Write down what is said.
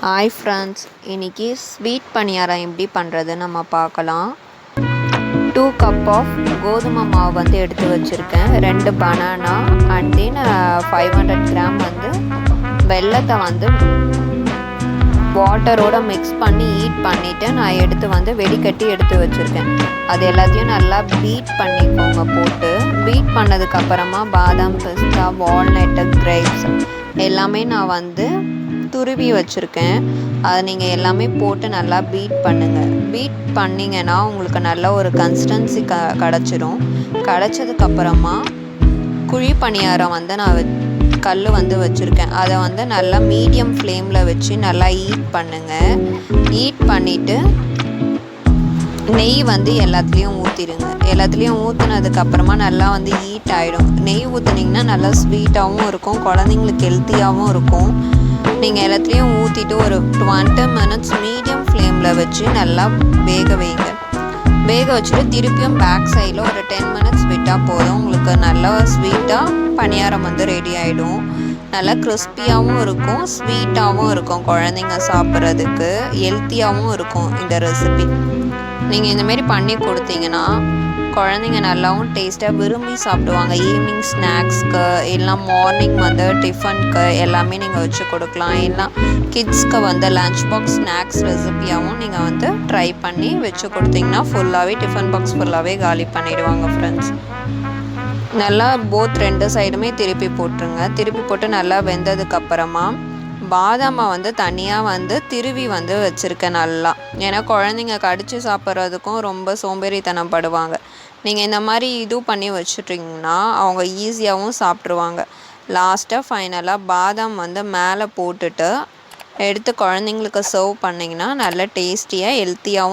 Hi friends, இன்றைக்கி sweet பணியாரம் எப்படி பண்ணுறது நம்ம பார்க்கலாம். 2 கப் ஆஃப் கோதுமை மாவு வந்து எடுத்து வச்சுருக்கேன், 2 பனானா அண்ட் தென் 500 கிராம் வந்து வெல்லத்தை வந்து வாட்டரோடு மிக்ஸ் பண்ணி ஹீட் பண்ணிவிட்டு நான் எடுத்து வந்து வெடிக்கட்டி எடுத்து வச்சுருக்கேன். அது எல்லாத்தையும் நல்லா பீட் பண்ணிக்கோங்க. போட்டு பீட் பண்ணதுக்கப்புறமா பாதாம், பிஸ்தா, வால்நட்டு, கிரேப்ஸ் எல்லாமே நான் வந்து துருவி வச்சுருக்கேன். அதை நீங்கள் எல்லாமே போட்டு நல்லா பீட் பண்ணுங்கள். பீட் பண்ணிங்கன்னா உங்களுக்கு நல்ல ஒரு கன்சிஸ்டன்சி கிடச்சிரும். கிடச்சதுக்கப்புறமா குழி பணியாரம் வந்து நான் கல் வந்து வச்சுருக்கேன். அதை வந்து நல்லா மீடியம் ஃப்ளேமில் வச்சு நல்லா ஹீட் பண்ணுங்கள். ஹீட் பண்ணிவிட்டு நெய் வந்து எல்லாத்துலேயும் ஊற்றிடுங்க. எல்லாத்துலேயும் ஊற்றுனதுக்கப்புறமா நல்லா வந்து ஹீட் ஆகிடும். நெய் ஊற்றுனீங்கன்னா நல்லா ஸ்வீட்டாகவும் இருக்கும், குழந்தைங்களுக்கு ஹெல்த்தியாகவும் இருக்கும். நீங்கள் எல்லாத்துலேயும் ஊற்றிட்டு ஒரு 20 மினிட்ஸ் மீடியம் ஃப்ளேமில் வச்சு நல்லா வேக வைங்க. வேக வச்சுட்டு திருப்பியும் பேக் சைடில் ஒரு 10 மினிட்ஸ் விட்டால் போதும். உங்களுக்கு நல்லா ஸ்வீட்டாக பணியாரம் வந்து ரெடி ஆகிடும். நல்லா கிறிஸ்பியாகவும் இருக்கும், ஸ்வீட்டாகவும் இருக்கும். குழந்தைங்க சாப்பிட்றதுக்கு ஹெல்த்தியாகவும் இருக்கும் இந்த ரெசிபி. நீங்கள் இந்தமாரி பண்ணி கொடுத்தீங்கன்னா குழந்தைங்க நல்லாவும் டேஸ்ட்டாக விரும்பி சாப்பிடுவாங்க. ஈவினிங் ஸ்நாக்ஸ்க்கு இல்லை மார்னிங் வந்து டிஃபனுக்கு எல்லாமே நீங்கள் வச்சு கொடுக்கலாம். இல்லை கிட்ஸ்க்கு வந்து லன்ச் பாக்ஸ் ஸ்நாக்ஸ் ரெசிபியாகவும் நீங்கள் வந்து ட்ரை பண்ணி வச்சு கொடுத்தீங்கன்னா ஃபுல்லாகவே டிஃபன் பாக்ஸ் ஃபுல்லாகவே காலி பண்ணிவிடுவாங்க ஃப்ரெண்ட்ஸ். நல்லா போத் 2 சைடுமே திருப்பி போட்டுருங்க. திருப்பி போட்டு நல்லா வெந்ததுக்கப்புறமா பாதாமை வந்து தனியாக வந்து திருவி வந்து வச்சுருக்கேன் நல்லா. ஏன்னா குழந்தைங்க கடித்து சாப்பிட்றதுக்கும் ரொம்ப சோம்பேறித்தனம் படுவாங்க. நீங்கள் இந்த மாதிரி பண்ணி வச்சுட்டிங்கன்னா அவங்க ஈஸியாகவும் சாப்பிட்ருவாங்க. லாஸ்ட்டாக ஃபைனலாக பாதாம் வந்து மேலே போட்டுட்டு எடுத்து குழந்தைங்களுக்கு சர்வ் பண்ணிங்கன்னா நல்ல டேஸ்டியாக ஹெல்த்தியாகவும்